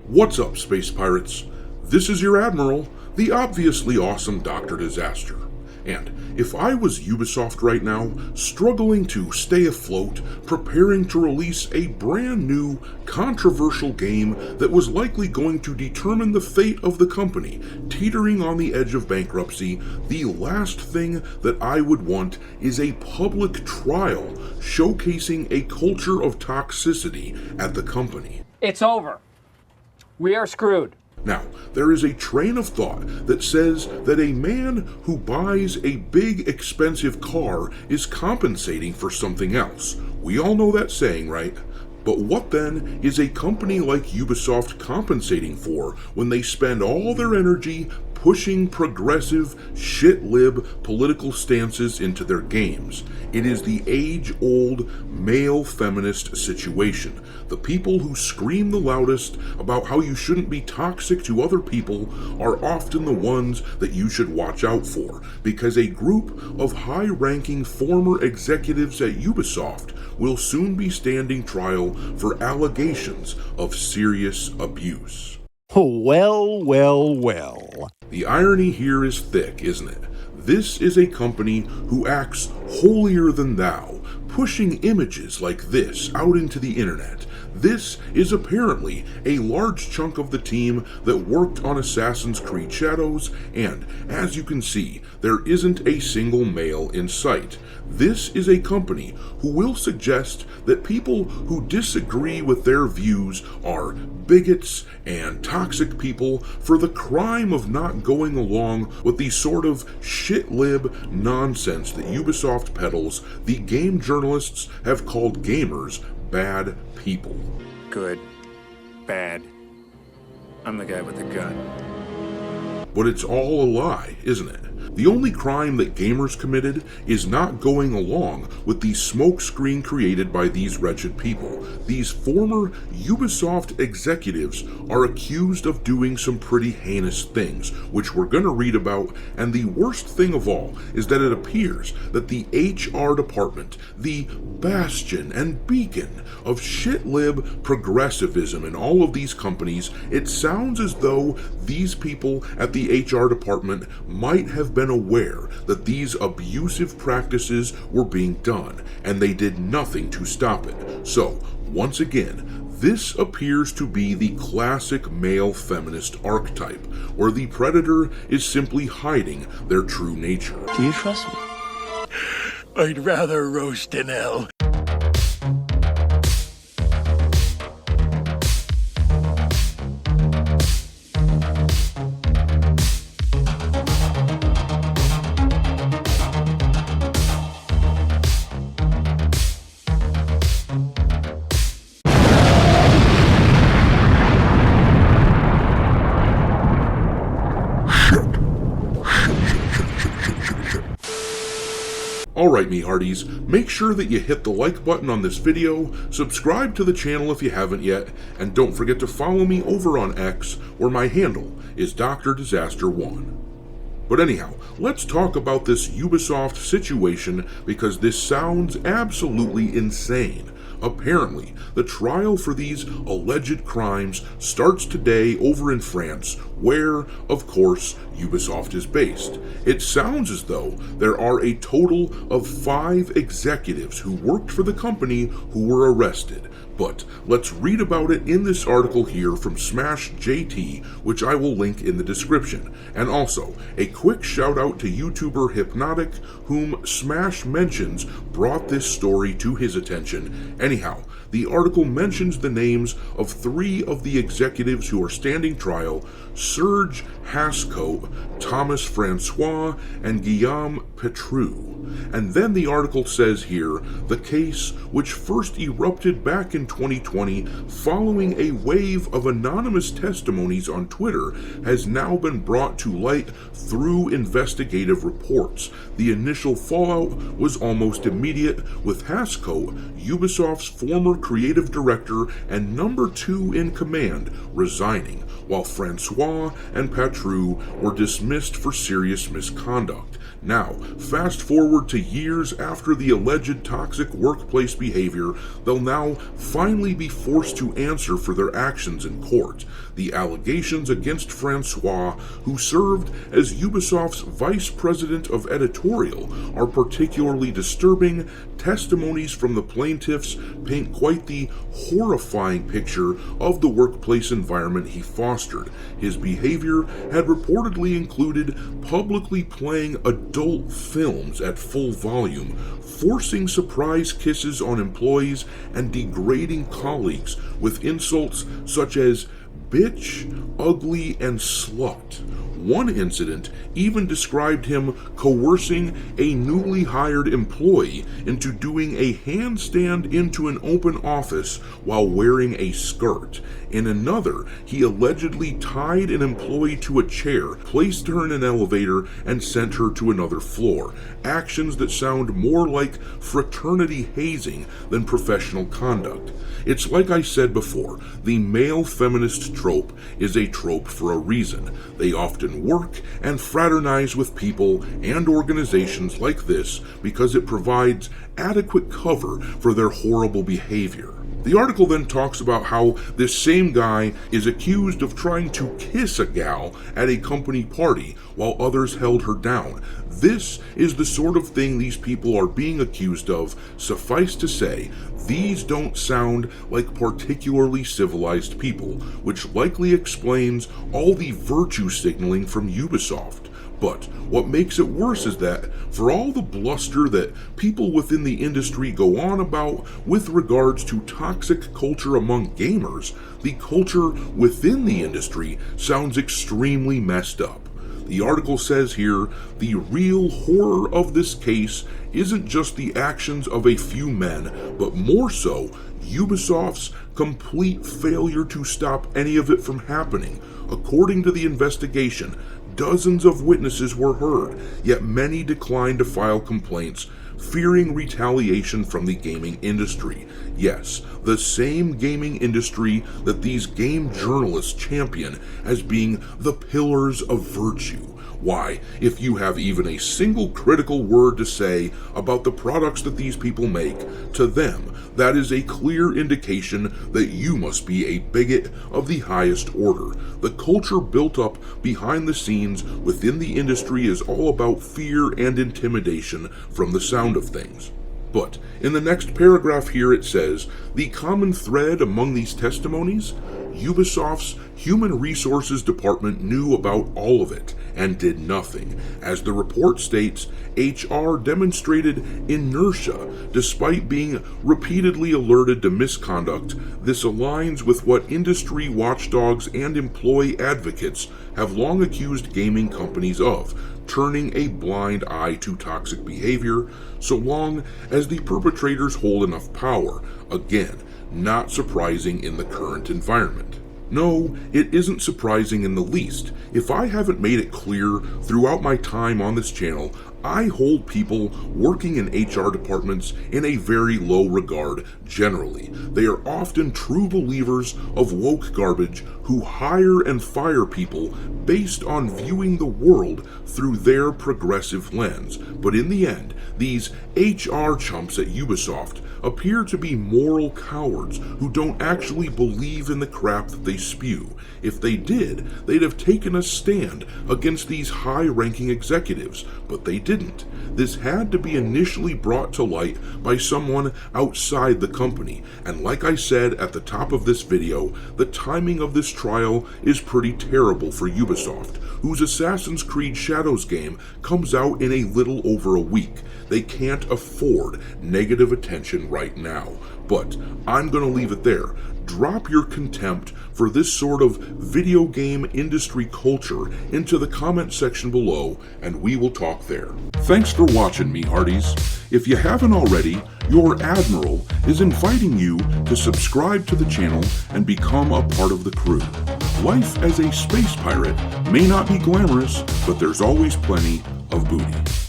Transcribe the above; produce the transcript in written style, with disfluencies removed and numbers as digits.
What's up, space pirates? This is your Admiral, the obviously awesome Dr. Disaster. And if I was Ubisoft right now, struggling to stay afloat, preparing to release a brand new, controversial game that was likely going to determine the fate of the company, teetering on the edge of bankruptcy, the last thing that I would want is a public trial showcasing a culture of toxicity at the company. It's over. We are screwed. Now, there is a train of thought that says that a man who buys a big, expensive car is compensating for something else. We all know that saying, right? But what then is a company like Ubisoft compensating for when they spend all their energy pushing progressive, shit-lib political stances into their games? It is the age-old male feminist situation. The people who scream the loudest about how you shouldn't be toxic to other people are often the ones that you should watch out for, because a group of high-ranking former executives at Ubisoft will soon be standing trial for allegations of serious abuse. Well, well, well. The irony here is thick, isn't it? This is a company who acts holier than thou, pushing images like this out into the internet. This is apparently a large chunk of the team that worked on Assassin's Creed Shadows, and as you can see, there isn't a single male in sight. This is a company who will suggest that people who disagree with their views are bigots and toxic people for the crime of not going along with the sort of shit-lib nonsense that Ubisoft peddles. The game journalists have called gamers bad people. Good. Bad. I'm the guy with the gun. But it's all a lie, isn't it? The only crime that gamers committed is not going along with the smokescreen created by these wretched people. These former Ubisoft executives are accused of doing some pretty heinous things, which we're going to read about, and the worst thing of all is that it appears that the HR department, the bastion and beacon of shit-lib progressivism in all of these companies, it sounds as though these people at the HR department might have been aware that these abusive practices were being done, and they did nothing to stop it. So, once again, this appears to be the classic male feminist archetype, where the predator is simply hiding their true nature. Do you trust me? I'd rather roast an L. Alright, me hearties, make sure that you hit the like button on this video, subscribe to the channel if you haven't yet, and don't forget to follow me over on X, where my handle is Dr. Disaster 1. But anyhow, let's talk about this Ubisoft situation, because this sounds absolutely insane. Apparently, the trial for these alleged crimes starts today over in France, where, of course, Ubisoft is based. It sounds as though there are a total of 5 executives who worked for the company who were arrested. But let's read about it in this article here from Smash JT, which I will link in the description. And also, a quick shout out to YouTuber Hypnotic, whom Smash mentions brought this story to his attention. Anyhow, the article mentions the names of 3 of the executives who are standing trial: Serge Hascote, Thomas Francois, and Guillaume Petrou. And then the article says here, the case, which first erupted back in 2020 following a wave of anonymous testimonies on Twitter, has now been brought to light through investigative reports. The initial fallout was almost immediate, with Hascote, Ubisoft's former former creative director and number 2 in command, resigning, while Francois and Patru were dismissed for serious misconduct. Now, fast forward to years after the alleged toxic workplace behavior, they'll now finally be forced to answer for their actions in court. The allegations against Francois, who served as Ubisoft's vice president of editorial, are particularly disturbing. Testimonies from the plaintiffs paint quite the horrifying picture of the workplace environment he fostered. His behavior had reportedly included publicly playing adult films at full volume, forcing surprise kisses on employees, and degrading colleagues with insults such as bitch, ugly, and slut. One incident even described him coercing a newly hired employee into doing a handstand into an open office while wearing a skirt. In another, he allegedly tied an employee to a chair, placed her in an elevator, and sent her to another floor. Actions that sound more like fraternity hazing than professional conduct. It's like I said before, the male feminist trope is a trope for a reason. They often work and fraternize with people and organizations like this because it provides adequate cover for their horrible behavior. The article then talks about how this same guy is accused of trying to kiss a gal at a company party while others held her down. This is the sort of thing these people are being accused of. Suffice to say, these don't sound like particularly civilized people, which likely explains all the virtue signaling from Ubisoft. But what makes it worse is that, for all the bluster that people within the industry go on about with regards to toxic culture among gamers, the culture within the industry sounds extremely messed up. The article says here, the real horror of this case isn't just the actions of a few men, but more so, Ubisoft's complete failure to stop any of it from happening. According to the investigation, dozens of witnesses were heard, yet many declined to file complaints, fearing retaliation from the gaming industry. Yes, the same gaming industry that these game journalists champion as being the pillars of virtue. Why, if you have even a single critical word to say about the products that these people make, to them, that is a clear indication that you must be a bigot of the highest order. The culture built up behind the scenes within the industry is all about fear and intimidation from the sound of things. But in the next paragraph here it says, the common thread among these testimonies? Ubisoft's Human Resources Department knew about all of it and did nothing. As the report states, HR demonstrated inertia despite being repeatedly alerted to misconduct. This aligns with what industry watchdogs and employee advocates have long accused gaming companies of, turning a blind eye to toxic behavior so long as the perpetrators hold enough power. Again, not surprising in the current environment. No, it isn't surprising in the least. If I haven't made it clear throughout my time on this channel, I hold people working in HR departments in a very low regard generally. They are often true believers of woke garbage who hire and fire people based on viewing the world through their progressive lens. But in the end, these HR chumps at Ubisoft appear to be moral cowards who don't actually believe in the crap that they spew. If they did, they'd have taken a stand against these high-ranking executives, but they didn't. This had to be initially brought to light by someone outside the company, and like I said at the top of this video, the timing of this trial is pretty terrible for Ubisoft, whose Assassin's Creed Shadows game comes out in a little over a week. They can't afford negative attention right now. But I'm going to leave it there. Drop your contempt for this sort of video game industry culture into the comment section below, and we will talk there. Thanks for watching, me hearties. If you haven't already, your Admiral is inviting you to subscribe to the channel and become a part of the crew. Life as a space pirate may not be glamorous, but there's always plenty of booty.